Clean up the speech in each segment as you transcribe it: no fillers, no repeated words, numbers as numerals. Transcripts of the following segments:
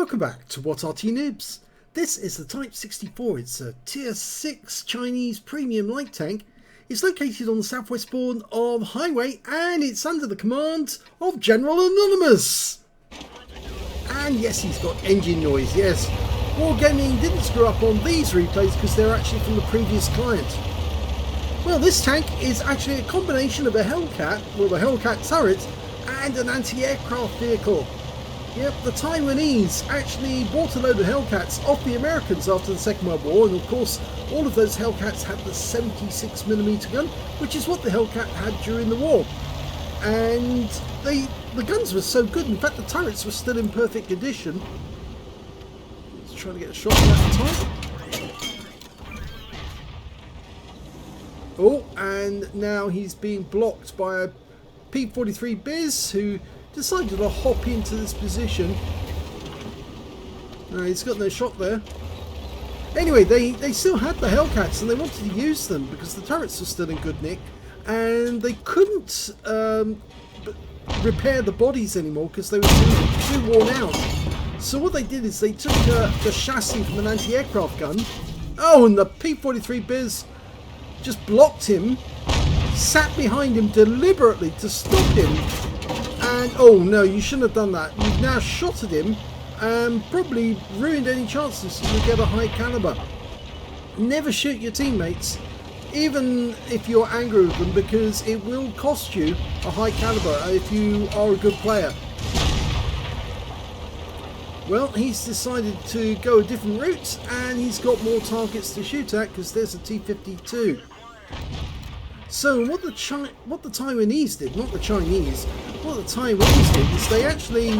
Welcome back to What Arty Noobs. This is the Type 64. It's a Tier 6 Chinese premium light tank. It's located on the southwest border of Highway and it's under the command of General Anonymous. And yes, he's got engine noise, yes. Wargaming didn't screw up on these replays because they're actually from the previous client. Well, this tank is actually a combination of a Hellcat, well, the Hellcat turret, and an anti-aircraft vehicle. Yep, the Taiwanese actually bought a load of Hellcats off the Americans after the Second World War, and of course all of those Hellcats had the 76mm gun, which is what the Hellcat had during the war. And the guns were so good, in fact the turrets were still in perfect condition. Let's try to get a shot at that time. Oh, and now he's being blocked by a P-43 Biz who decided to hop into this position. No, he's got no shot there. Anyway, they still had the Hellcats and they wanted to use them because the turrets were still in good nick, and they couldn't repair the bodies anymore because they were too worn out. So what they did is they took the chassis from an anti-aircraft gun. Oh, and the P-43 Biz just blocked him, sat behind him deliberately to stop him. And oh no, you shouldn't have done that. You've now shot at him and probably ruined any chances you get a high caliber. Never shoot your teammates, even if you're angry with them, because it will cost you a high caliber if you are a good player. Well, he's decided to go a different route and he's got more targets to shoot at because there's a T-52. So what the Taiwanese did, not the Chinese, what the Taiwanese did is they actually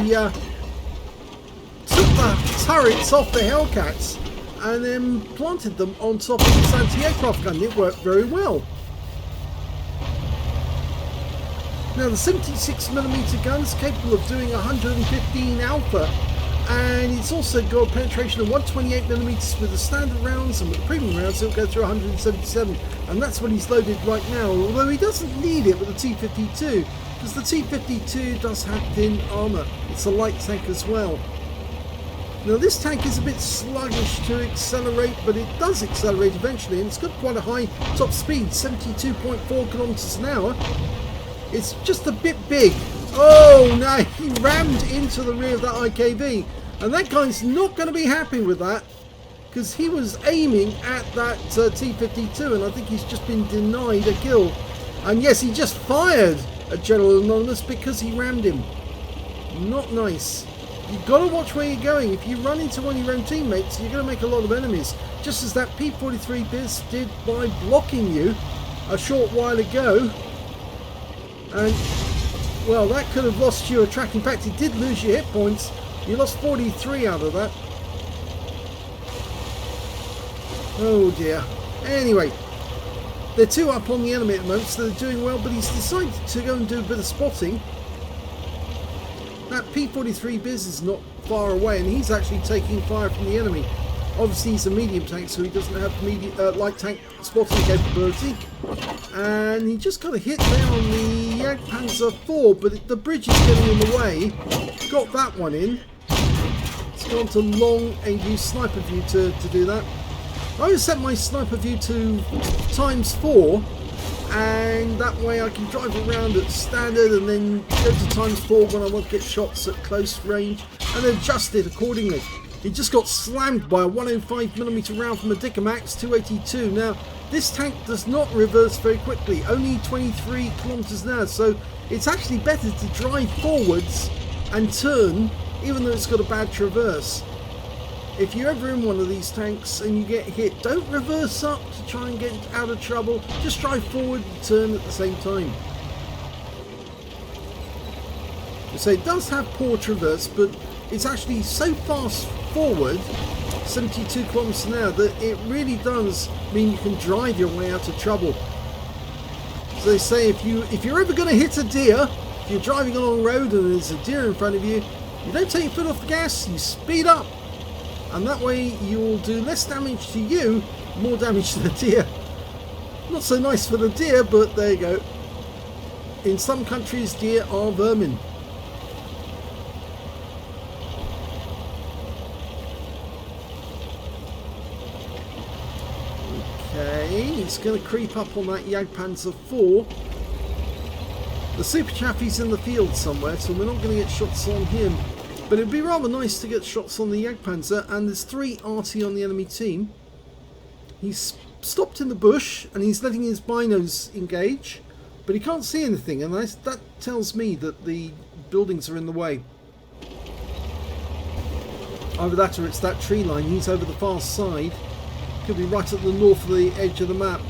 took the turrets off the Hellcats and then planted them on top of this anti-aircraft gun. It worked very well. Now the 76mm gun's capable of doing 115 alpha, and it's also got a penetration of 128mm with the standard rounds, and with the premium rounds it'll go through 177, and that's what he's loaded right now, although he doesn't need it with the T-52 because the T-52 does have thin armour. It's a light tank as well. Now this tank is a bit sluggish to accelerate, but it does accelerate eventually, and it's got quite a high top speed, 72.4 km an hour. It's just a bit big. Oh no, he rammed into the rear of that IKV, and that guy's not going to be happy with that because he was aiming at that T-52, and I think he's just been denied a kill. And yes, he just fired at General Anonymous because he rammed him. Not nice. You've got to watch where you're going. If you run into one of your own teammates, you're going to make a lot of enemies, just as that P-43 Biz did by blocking you a short while ago. And well, that could have lost you a track. In fact, it did lose you hit points. You lost 43 out of that. Oh dear. Anyway, they're two up on the enemy at the moment, so they're doing well, but he's decided to go and do a bit of spotting. That P-43 Biz is not far away, and he's actually taking fire from the enemy. Obviously, he's a medium tank, so he doesn't have light tank spotting capability. And he just got a hit there on the Panzer IV, but the bridge is getting in the way. Got that one in. It's gone to long and use sniper view to do that. I always set my sniper view to ×4, and that way I can drive around at standard and then go to ×4 when I want to get shots at close range, and then adjust it accordingly. He just got slammed by a 105mm round from a Dickomax 282. Now, this tank does not reverse very quickly, only 23 km an hour, so it's actually better to drive forwards and turn, even though it's got a bad traverse. If you're ever in one of these tanks and you get hit, don't reverse up to try and get out of trouble, just drive forward and turn at the same time. So it does have poor traverse, but it's actually so fast forward, 72 km an hour, that it really does mean you can drive your way out of trouble. So they say if you're ever going to hit a deer, if you're driving along the road and there's a deer in front of you, you don't take your foot off the gas, you speed up, and that way you'll do less damage to you, more damage to the deer. Not so nice for the deer, but there you go. In some countries, deer are vermin. He's going to creep up on that Jagdpanzer 4. The Super Chaffee's in the field somewhere, so we're not going to get shots on him. But it'd be rather nice to get shots on the Jagdpanzer, and there's 3 Arty on the enemy team. He's stopped in the bush, and he's letting his binos engage, but he can't see anything, and that tells me that the buildings are in the way. Either that or it's that tree line. He's over the far side. Could be right at the north of the edge of the map.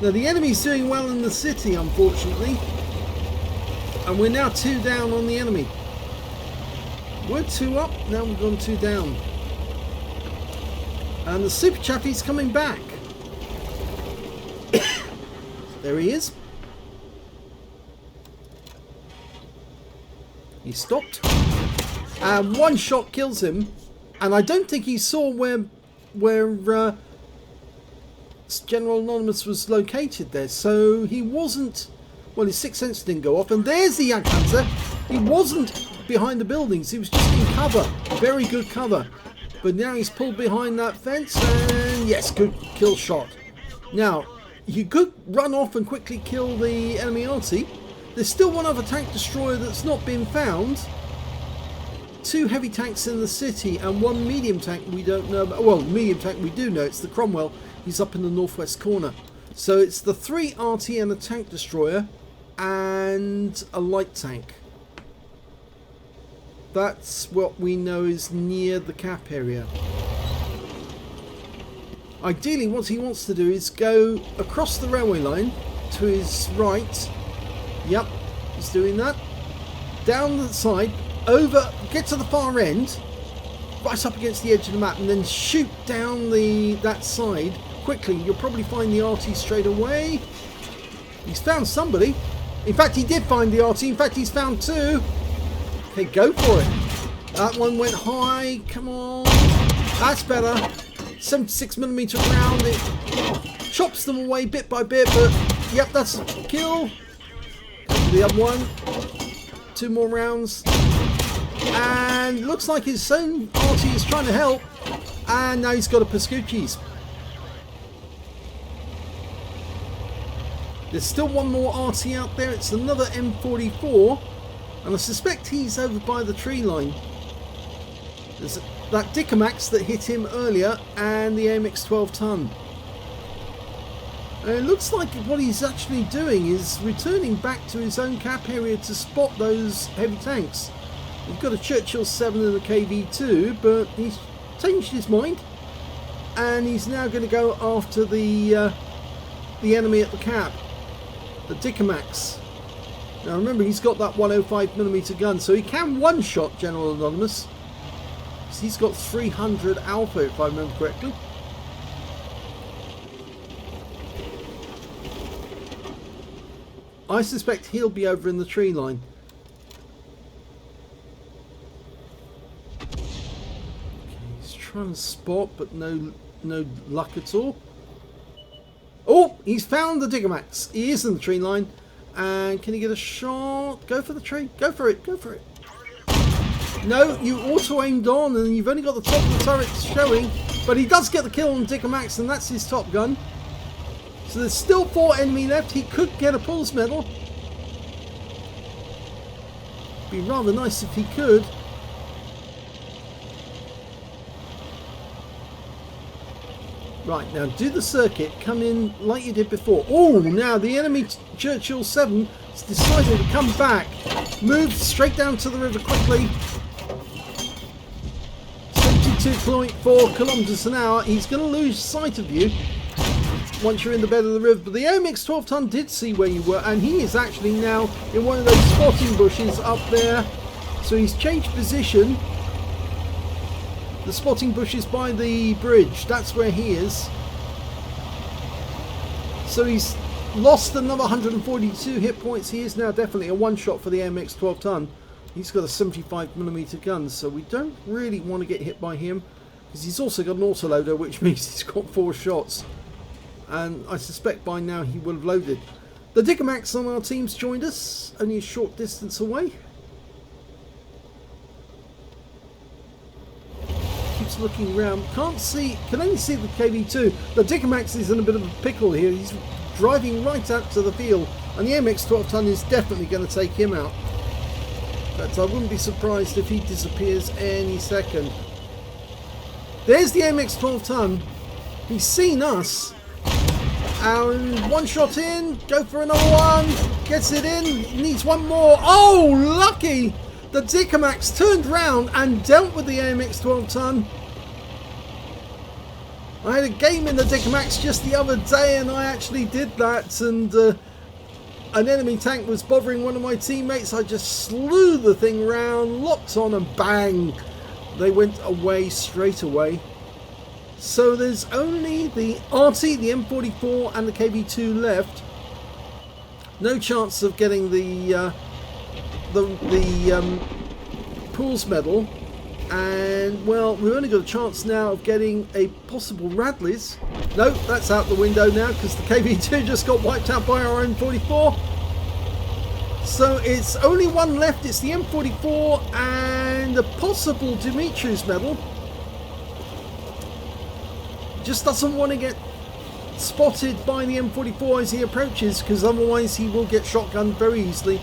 Now the enemy's doing well in the city, unfortunately. And we're now 2 down on the enemy. We're 2 up, now we've gone 2 down. And the Super Chaffee's coming back. There he is. He stopped. And 1 shot kills him. And I don't think he saw where General Anonymous was located there. So he wasn't... Well, his sixth sense didn't go off. And there's the Jagdpanzer. He wasn't behind the buildings. He was just in cover. Very good cover. But now he's pulled behind that fence. And yes, good kill shot. Now, you could run off and quickly kill the enemy Arty. There's still 1 other tank destroyer that's not been found. 2 heavy tanks in the city and 1 medium tank we don't know about. Well, medium tank we do know. It's the Cromwell. He's up in the northwest corner. So it's the 3 Arty and a tank destroyer and a light tank. That's what we know is near the cap area. Ideally, what he wants to do is go across the railway line to his right. Yep, he's doing that. Down the side, over, get to the far end, right up against the edge of the map, and then shoot down that side quickly. You'll probably find the Arty straight away. He's found somebody. In fact, he did find the Arty. In fact, he's found 2. Okay, go for it. That one went high. Come on. That's better. 76mm round. It chops them away bit by bit, but yep, that's a kill. The other one. 2 more rounds. And looks like his own Arty is trying to help. And now he's got a Pascucci's. There's still 1 more Arty out there. It's another M44. And I suspect he's over by the tree line. There's that Dicamax that hit him earlier and the AMX 12 ton. And it looks like what he's actually doing is returning back to his own cap area to spot those heavy tanks. We've got a Churchill 7 and a KV2, but he's changed his mind. And he's now going to go after the enemy at the cap. The Dicamax. Now remember, he's got that 105mm gun, so he can one-shot General Anonymous. So he's got 300 alpha, if I remember correctly. I suspect he'll be over in the tree line. Okay, he's trying to spot, but no luck at all. Oh, he's found the Dicamax. He is in the tree line. And can he get a shot? Go for the tree. Go for it. Go for it. No, you auto-aimed on and you've only got the top of the turret showing. But he does get the kill on Dicamax and that's his top gun. So there's still 4 enemy left. He could get a pulse medal. Be rather nice if he could. Right, now do the circuit, come in like you did before. Oh, now the enemy Churchill 7 has decided to come back. Move straight down to the river quickly. 72.4 kilometers an hour. He's going to lose sight of you once you're in the bed of the river. But the AMX 12 ton did see where you were, and he is actually now in one of those spotting bushes up there. So he's changed position. The spotting bush is by the bridge. That's where he is. So he's lost another 142 hit points. He is now definitely a one-shot for the AMX 12 ton. He's got a 75mm gun, so we don't really want to get hit by him because he's also got an autoloader, which means he's got 4 shots. And I suspect by now he will have loaded. The Dicamax on our team's joined us, only a short distance away. just looking around. Can only see the KV2. The Dicamax is in a bit of a pickle here. He's driving right out to the field, and the AMX 12 ton is definitely going to take him out. But I wouldn't be surprised if he disappears any second. There's the AMX 12 ton. He's seen us. And one shot in, go for another one, gets it in, needs one more. Oh, lucky! The Dicamax turned round and dealt with the AMX 12 ton. I had a game in the Dicamax just the other day and I actually did that, and an enemy tank was bothering one of my teammates. I just slew the thing round, locked on, and bang! They went away straight away. So there's only the Arty, the M44 and the KV2 left. No chance of getting the Pools medal. And well, we've only got a chance now of getting a possible Radleys. No, that's out the window now because the KV2 just got wiped out by our M44. So it's only one left. It's the M44 and a possible Dimitri's medal. Just doesn't want to get spotted by the M44 as he approaches, because otherwise he will get shotgunned very easily.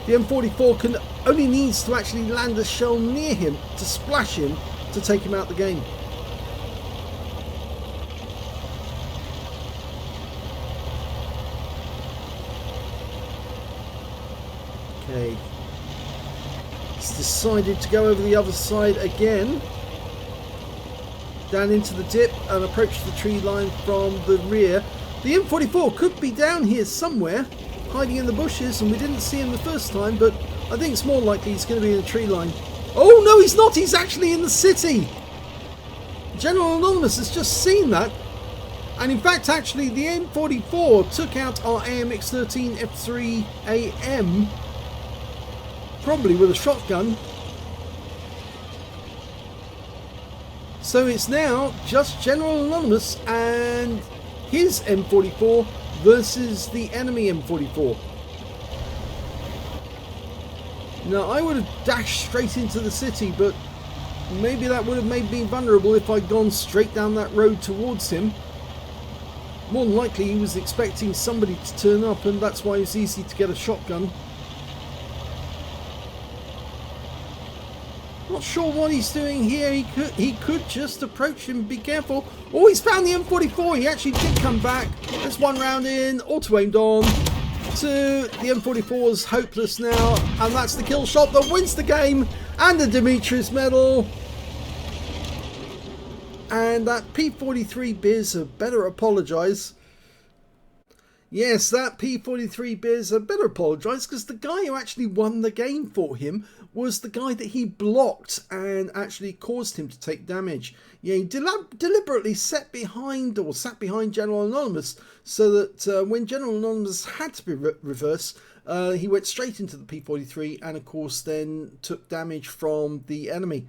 The M44 only needs to actually land a shell near him to splash him to take him out the game. Okay. He's decided to go over the other side again. Down into the dip and approach the tree line from the rear. The M44 could be down here somewhere, hiding in the bushes, and we didn't see him the first time, but I think it's more likely he's going to be in the tree line. Oh no, he's not! He's actually in the city! General Anonymous has just seen that, and in fact actually the M44 took out our AMX-13 F3 AM, probably with a shotgun. So it's now just General Anonymous and his M44 versus the enemy M44. Now I would have dashed straight into the city, but maybe that would have made me vulnerable if I'd gone straight down that road towards him. More than likely he was expecting somebody to turn up, and that's why it was easy to get a shotgun. Not sure what he's doing here. He could just approach him. Be careful. Oh, he's found the M44. He actually did come back. There's one round in. Auto aimed on. Two. The M44 is hopeless now. And that's the kill shot that wins the game. And the Dimitri's medal. And that P43 Biz had better apologise. Yes, that P43 Biz had better apologise, because the guy who actually won the game for him was the guy that he blocked and actually caused him to take damage. Yeah, he deliberately sat behind General Anonymous, so that when General Anonymous had to be reverse, he went straight into the P43 and of course then took damage from the enemy.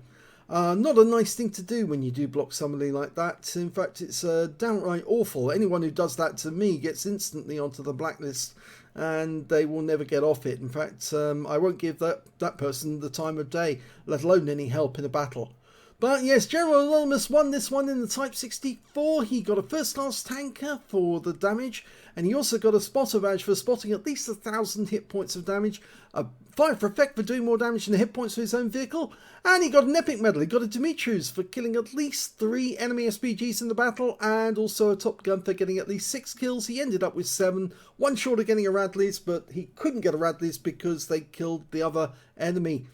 Not a nice thing to do when you do block somebody like that. In fact, it's downright awful. Anyone who does that to me gets instantly onto the blacklist, and they will never get off it. In fact, I won't give that person the time of day, let alone any help in a battle. But yes, General Anonymous won this one in the Type 64. He got a first class tanker for the damage, and he also got a spotter badge for spotting at least 1,000 hit points of damage, a fire for effect for doing more damage than the hit points for his own vehicle, and he got an epic medal. He got a Dimitri's for killing at least 3 enemy SPGs in the battle, and also a Top Gun for getting at least 6 kills. He ended up with 7, one short of getting a Radleys, but he couldn't get a Radleys because they killed the other enemy.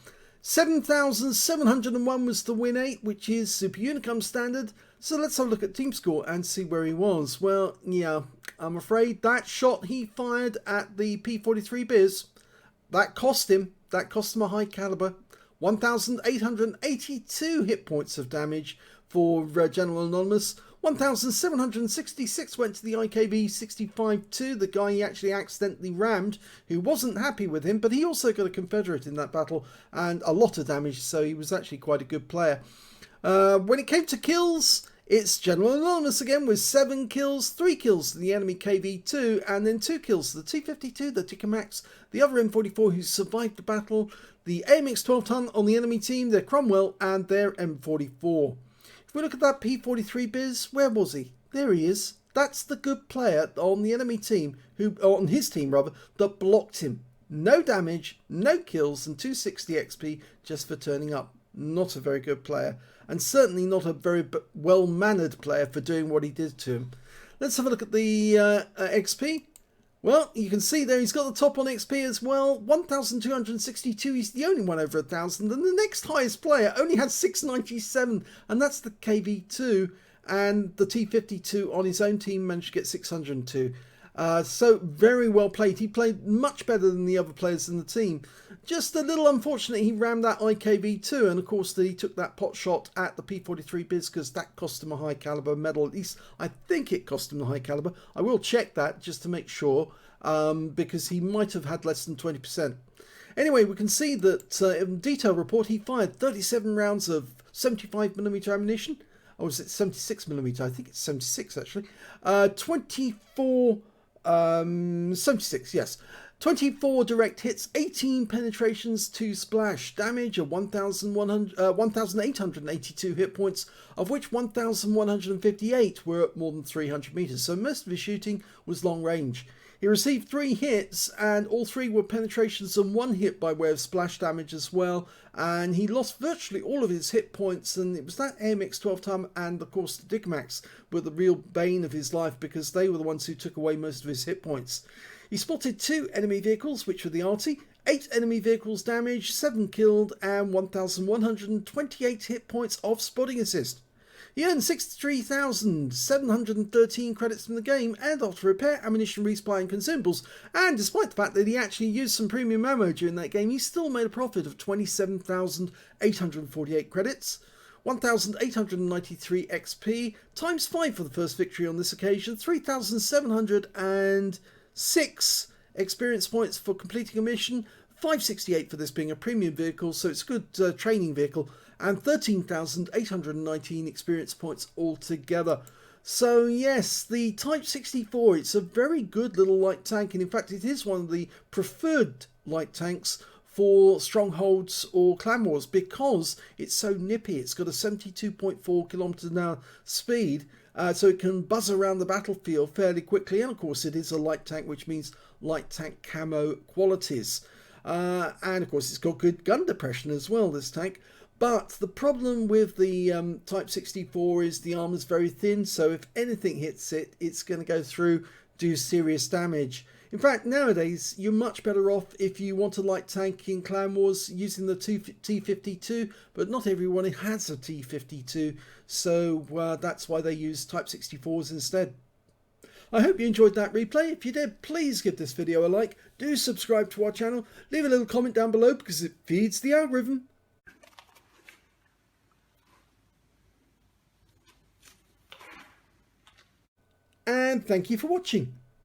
7,701 was the win 8, which is Super Unicum standard. So let's have a look at team score and see where he was. Well, yeah, I'm afraid that shot he fired at the P43 Biz, that cost him a high caliber. 1,882 hit points of damage for General Anonymous. 1,766 went to the IKB-65-2, the guy he actually accidentally rammed, who wasn't happy with him, but he also got a Confederate in that battle and a lot of damage, so he was actually quite a good player. When it came to kills, it's General Anonymous again with 7 kills, 3 kills to the enemy KV-2, and then 2 kills to the T-52, the Dicamax, the other M44 who survived the battle, the AMX 12 ton on the enemy team, their Cromwell, and their M44. we look at that P43 Biz, where was he? There he is. That's the good player on the enemy team, on his team rather, that blocked him. No damage, no kills, and 260 XP just for turning up. Not a very good player, and certainly not a very well-mannered player for doing what he did to him. Let's have a look at the XP. Well, you can see there he's got the top on XP as well, 1,262. He's the only one over 1,000, and the next highest player only had 697, and that's the KV2, and the T52 on his own team managed to get 602. So very well played. He played much better than the other players in the team. Just a little unfortunate he rammed that IKV2, and of course he took that pot shot at the P43 Biz because that cost him a high caliber medal. At least I think it cost him the high caliber. I will check that just to make sure, because he might have had less than 20%. Anyway, we can see that in detail report he fired 37 rounds of 75mm ammunition. Or is it 76mm? I think it's 76 actually. 76, yes. 24 direct hits, 18 penetrations, 2 splash. Damage of 1,882 hit points, of which 1,158 were at more than 300 meters. So most of his shooting was long range. He received 3 hits, and all 3 were penetrations and 1 hit by way of splash damage as well. And he lost virtually all of his hit points, and it was that AMX 12 time and of course the Digmax were the real bane of his life, because they were the ones who took away most of his hit points. He spotted 2 enemy vehicles, which were the Arty, 8 enemy vehicles damaged, 7 killed, and 1,128 hit points of spotting assist. He earned 63,713 credits from the game, and after repair, ammunition, resupply and consumables, and despite the fact that he actually used some premium ammo during that game, he still made a profit of 27,848 credits, 1,893 XP, times 5 for the first victory on this occasion, 3,706 experience points for completing a mission, 568 for this being a premium vehicle, so it's a good training vehicle, and 13,819 experience points altogether. So yes, the Type 64, it's a very good little light tank, and in fact it is one of the preferred light tanks for strongholds or clan wars because it's so nippy. It's got a 72.4 kilometers an hour speed, so it can buzz around the battlefield fairly quickly, and of course it is a light tank, which means light tank camo qualities. And of course it's got good gun depression as well, this tank. But the problem with the Type 64 is the armor's very thin, so if anything hits it, it's going to go through, do serious damage. In fact, nowadays, you're much better off if you want a light tank in Clan Wars using the T52, but not everyone has a T52, so that's why they use Type 64s instead. I hope you enjoyed that replay. If you did, please give this video a like, do subscribe to our channel, leave a little comment down below because it feeds the algorithm. And thank you for watching.